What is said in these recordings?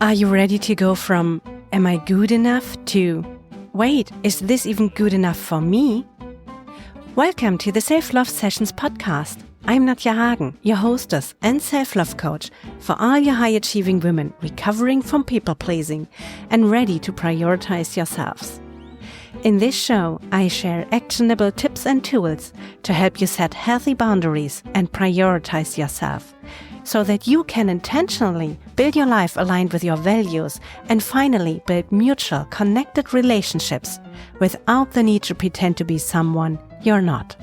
Are you ready to go from, am I good enough, to, wait, is this even good enough for me? Welcome to the Self-Love Sessions podcast. I'm Nadja Hagen, your hostess and self-love coach for all your high-achieving women recovering from people-pleasing and ready to prioritize yourselves. In this show, I share actionable tips and tools to help you set healthy boundaries and prioritize yourself, so that you can intentionally build your life aligned with your values and finally build mutual, connected relationships without the need to pretend to be someone you're not.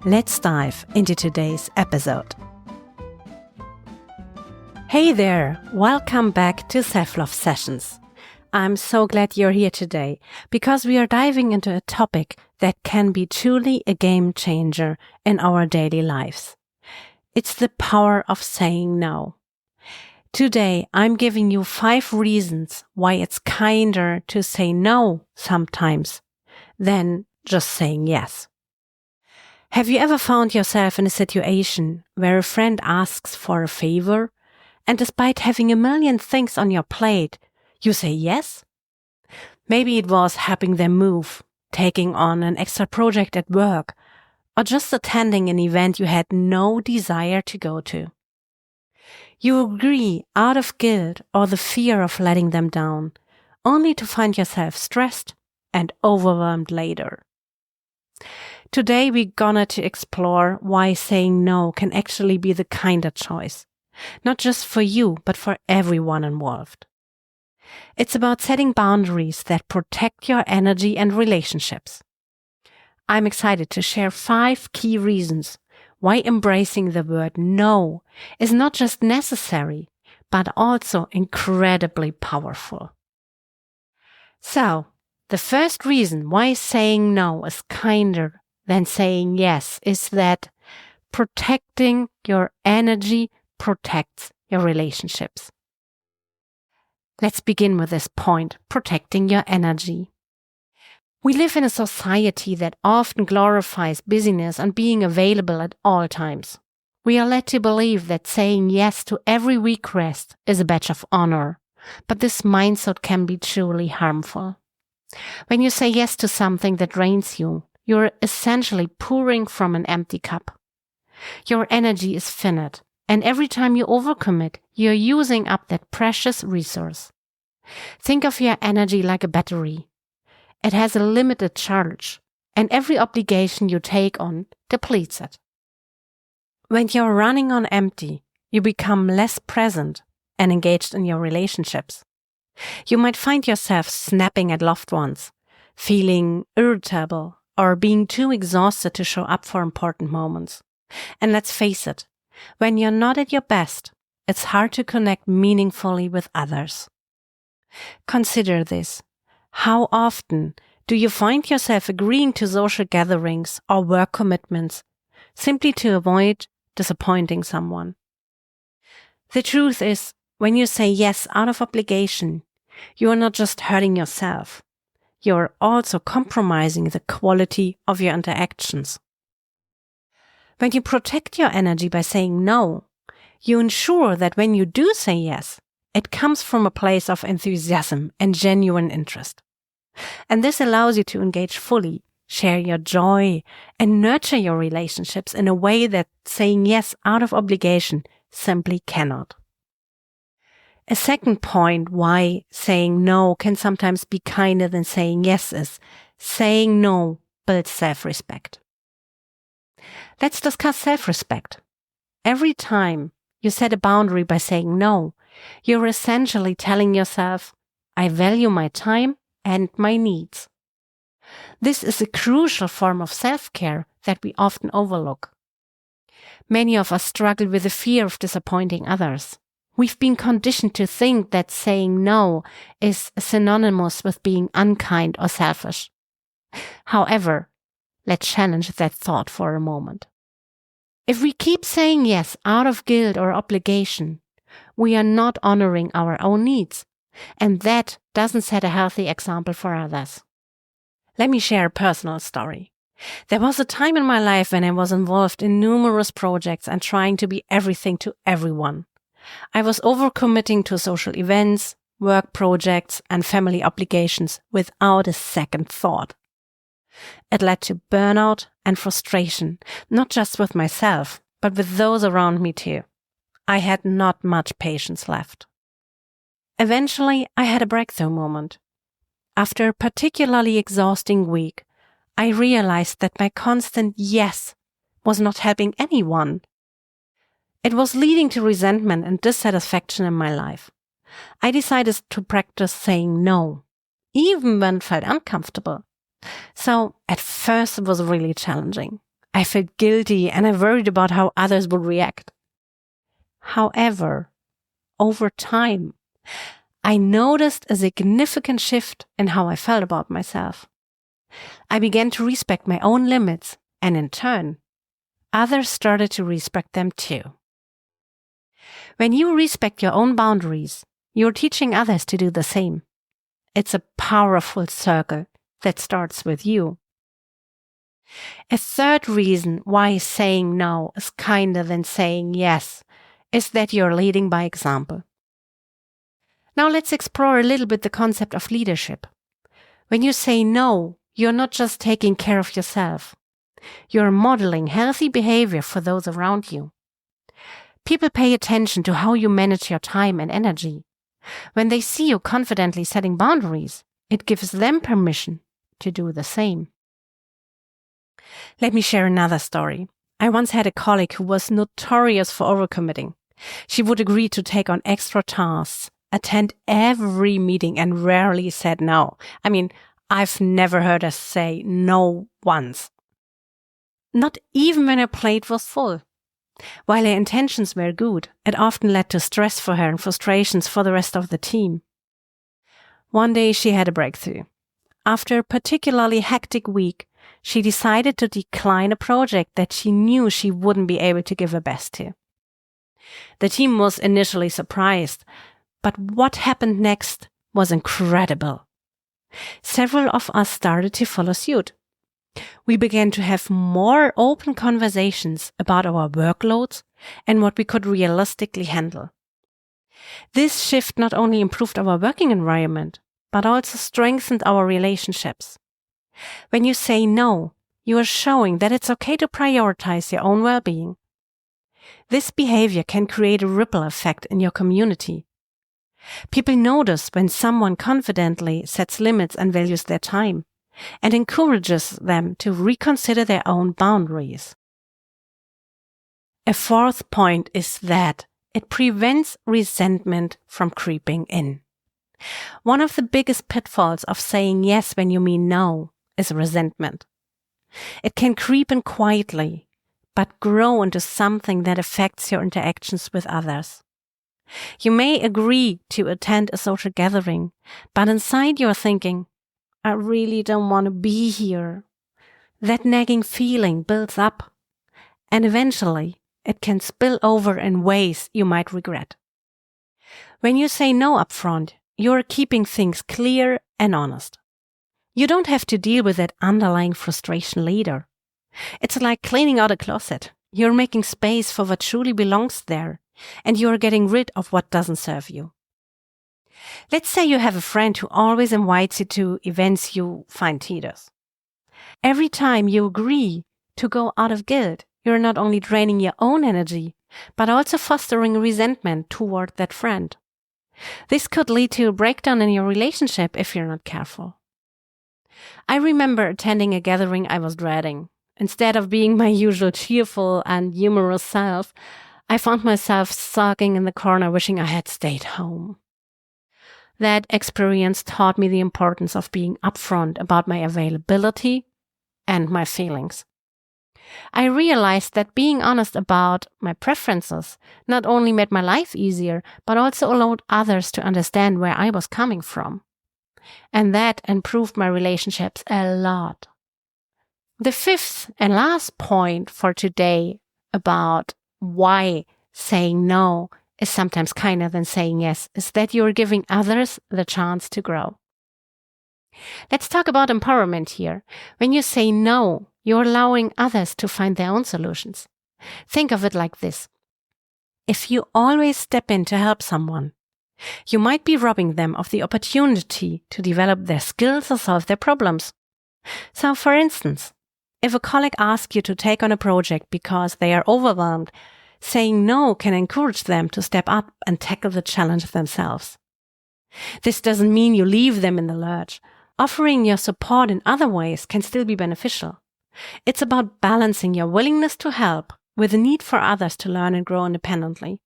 Let's dive into today's episode. Hey there, welcome back to Self-Love Sessions. I'm so glad you're here today because we are diving into a topic that can be truly a game changer in our daily lives. It's the power of saying no. Today, I'm giving you 5 reasons why it's kinder to say no sometimes than just saying yes. Have you ever found yourself in a situation where a friend asks for a favor, and despite having a million things on your plate, you say yes? Maybe it was helping them move, taking on an extra project at work, or just attending an event you had no desire to go to. You agree out of guilt or the fear of letting them down, only to find yourself stressed and overwhelmed later. Today we're gonna to explore why saying no can actually be the kinder choice, not just for you, but for everyone involved. It's about setting boundaries that protect your energy and relationships. I'm excited to share 5 key reasons why embracing the word no is not just necessary, but also incredibly powerful. So, the first reason why saying no is kinder than saying yes is that protecting your energy protects your relationships. Let's begin with this point, protecting your energy. We live in a society that often glorifies busyness and being available at all times. We are led to believe that saying yes to every request is a badge of honor, but this mindset can be truly harmful. When you say yes to something that drains you, you're essentially pouring from an empty cup. Your energy is finite, and every time you overcommit, you're using up that precious resource. Think of your energy like a battery. It has a limited charge, and every obligation you take on depletes it. When you're running on empty, you become less present and engaged in your relationships. You might find yourself snapping at loved ones, feeling irritable, or being too exhausted to show up for important moments. And let's face it, when you're not at your best, it's hard to connect meaningfully with others. Consider this. How often do you find yourself agreeing to social gatherings or work commitments simply to avoid disappointing someone? The truth is, when you say yes out of obligation, you are not just hurting yourself, you are also compromising the quality of your interactions. When you protect your energy by saying no, you ensure that when you do say yes, it comes from a place of enthusiasm and genuine interest. And this allows you to engage fully, share your joy, and nurture your relationships in a way that saying yes out of obligation simply cannot. A second point why saying no can sometimes be kinder than saying yes is saying no builds self-respect. Let's discuss self-respect. Every time you set a boundary by saying no, you're essentially telling yourself, I value my time and my needs. This is a crucial form of self-care that we often overlook. Many of us struggle with the fear of disappointing others. We've been conditioned to think that saying no is synonymous with being unkind or selfish. However, let's challenge that thought for a moment. If we keep saying yes out of guilt or obligation, we are not honoring our own needs, and that doesn't set a healthy example for others. Let me share a personal story. There was a time in my life when I was involved in numerous projects and trying to be everything to everyone. I was overcommitting to social events, work projects, and family obligations without a second thought. It led to burnout and frustration, not just with myself, but with those around me too. I had not much patience left. Eventually, I had a breakthrough moment. After a particularly exhausting week, I realized that my constant yes was not helping anyone. It was leading to resentment and dissatisfaction in my life. I decided to practice saying no, even when it felt uncomfortable. So at first it was really challenging. I felt guilty and I worried about how others would react. However, over time, I noticed a significant shift in how I felt about myself. I began to respect my own limits, and in turn, others started to respect them too. When you respect your own boundaries, you're teaching others to do the same. It's a powerful circle that starts with you. A third reason why saying no is kinder than saying yes is that you're leading by example. Now let's explore a little bit the concept of leadership. When you say no, you're not just taking care of yourself. You're modeling healthy behavior for those around you. People pay attention to how you manage your time and energy. When they see you confidently setting boundaries, it gives them permission to do the same. Let me share another story. I once had a colleague who was notorious for overcommitting. She would agree to take on extra tasks, attend every meeting, and rarely said no. I mean, I've never heard her say no once. Not even when her plate was full. While her intentions were good, it often led to stress for her and frustrations for the rest of the team. One day she had a breakthrough. After a particularly hectic week, she decided to decline a project that she knew she wouldn't be able to give her best to. The team was initially surprised, but what happened next was incredible. Several of us started to follow suit. We began to have more open conversations about our workloads and what we could realistically handle. This shift not only improved our working environment, but also strengthened our relationships. When you say no, you are showing that it's okay to prioritize your own well-being. This behavior can create a ripple effect in your community. People notice when someone confidently sets limits and values their time, and encourages them to reconsider their own boundaries. A fourth point is that it prevents resentment from creeping in. One of the biggest pitfalls of saying yes when you mean no is resentment. It can creep in quietly, but grow into something that affects your interactions with others. You may agree to attend a social gathering, but inside you're thinking, I really don't want to be here. That nagging feeling builds up, and eventually it can spill over in ways you might regret. When you say no upfront, you're keeping things clear and honest. You don't have to deal with that underlying frustration later. It's like cleaning out a closet. You're making space for what truly belongs there, and you're getting rid of what doesn't serve you. Let's say you have a friend who always invites you to events you find tedious. Every time you agree to go out of guilt, you're not only draining your own energy, but also fostering resentment toward that friend. This could lead to a breakdown in your relationship if you're not careful. I remember attending a gathering I was dreading. Instead of being my usual cheerful and humorous self, I found myself sulking in the corner wishing I had stayed home. That experience taught me the importance of being upfront about my availability and my feelings. I realized that being honest about my preferences not only made my life easier, but also allowed others to understand where I was coming from. And that improved my relationships a lot. The fifth and last point for today about why saying no is sometimes kinder than saying yes is that you're giving others the chance to grow. Let's talk about empowerment here. When you say no, you're allowing others to find their own solutions. Think of it like this. if you always step in to help someone, you might be robbing them of the opportunity to develop their skills or solve their problems. So, for instance, if a colleague asks you to take on a project because they are overwhelmed, saying no can encourage them to step up and tackle the challenge themselves. This doesn't mean you leave them in the lurch. Offering your support in other ways can still be beneficial. It's about balancing your willingness to help with the need for others to learn and grow independently.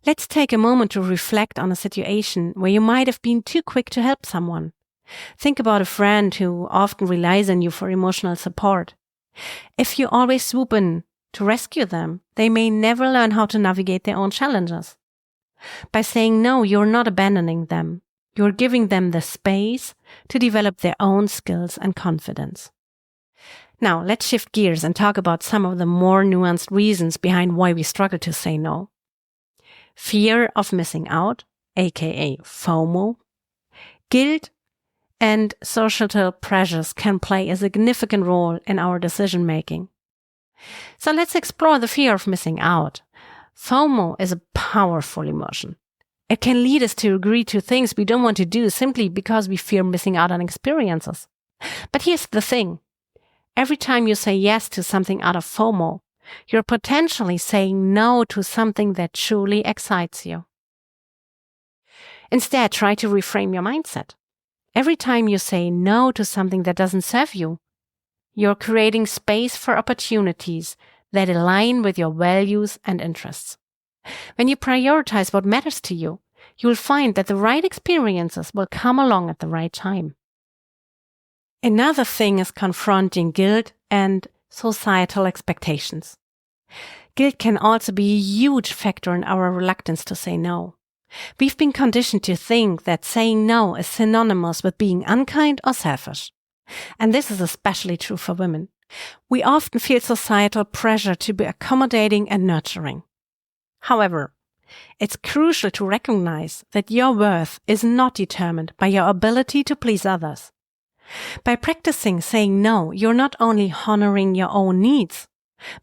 Let's take a moment to reflect on a situation where you might have been too quick to help someone. Think about a friend who often relies on you for emotional support. If you always swoop in to rescue them, they may never learn how to navigate their own challenges. By saying no, you're not abandoning them. You're giving them the space to develop their own skills and confidence. Now, let's shift gears and talk about some of the more nuanced reasons behind why we struggle to say no. Fear of missing out, aka FOMO, guilt, and societal pressures can play a significant role in our decision-making. So let's explore the fear of missing out. FOMO is a powerful emotion. It can lead us to agree to things we don't want to do simply because we fear missing out on experiences. But here's the thing. Every time you say yes to something out of FOMO, you're potentially saying no to something that truly excites you. Instead, try to reframe your mindset. Every time you say no to something that doesn't serve you, you're creating space for opportunities that align with your values and interests. When you prioritize what matters to you, you'll find that the right experiences will come along at the right time. Another thing is confronting guilt and societal expectations. Guilt can also be a huge factor in our reluctance to say no. We've been conditioned to think that saying no is synonymous with being unkind or selfish. And this is especially true for women. We often feel societal pressure to be accommodating and nurturing. However, it's crucial to recognize that your worth is not determined by your ability to please others. By practicing saying no, you're not only honoring your own needs,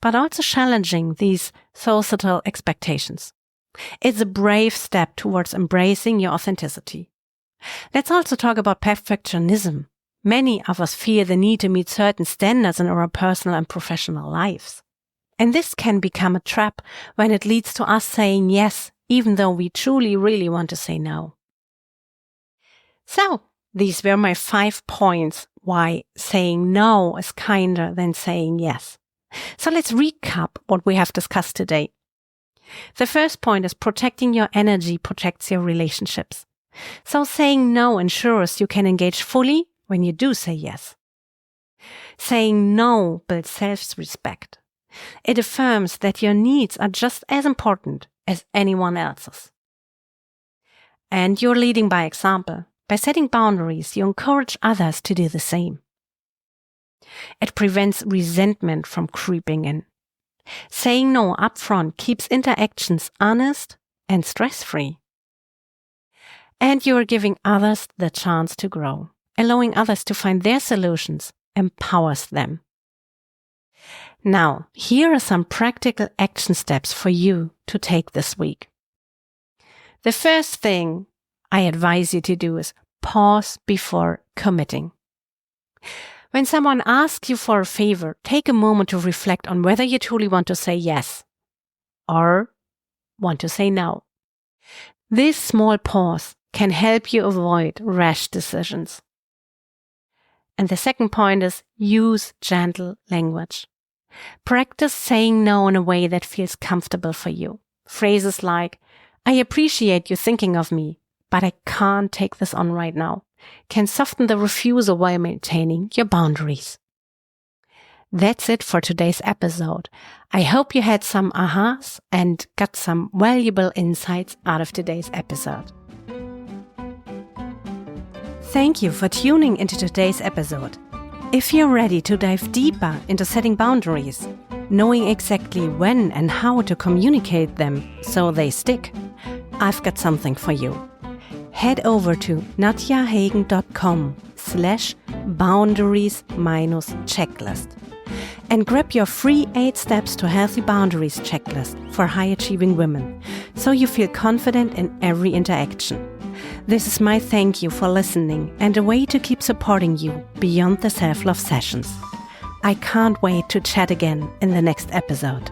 but also challenging these societal expectations. It's a brave step towards embracing your authenticity. Let's also talk about perfectionism. Many of us fear the need to meet certain standards in our personal and professional lives. And this can become a trap when it leads to us saying yes, even though we truly really want to say no. So, these were my 5 points why saying no is kinder than saying yes. So let's recap what we have discussed today. The first point is protecting your energy protects your relationships. So saying no ensures you can engage fully when you do say yes. Saying no builds self-respect. It affirms that your needs are just as important as anyone else's. And you're leading by example. By setting boundaries, you encourage others to do the same. It prevents resentment from creeping in. Saying no upfront keeps interactions honest and stress-free. And you are giving others the chance to grow. Allowing others to find their solutions empowers them. Now, here are some practical action steps for you to take this week. The first thing I advise you to do is pause before committing. When someone asks you for a favor, take a moment to reflect on whether you truly want to say yes or want to say no. This small pause can help you avoid rash decisions. And the second point is use gentle language. Practice saying no in a way that feels comfortable for you. Phrases like, I appreciate you thinking of me, but I can't take this on right now, can soften the refusal while maintaining your boundaries. That's it for today's episode. I hope you had some ahas and got some valuable insights out of today's episode. Thank you for tuning into today's episode. If you're ready to dive deeper into setting boundaries, knowing exactly when and how to communicate them so they stick, I've got something for you. Head over to nadjahagen.com/boundaries-checklist. And grab your free 8 Steps to Healthy Boundaries checklist for high-achieving women, so you feel confident in every interaction. This is my thank you for listening and a way to keep supporting you beyond the self-love sessions. I can't wait to chat again in the next episode.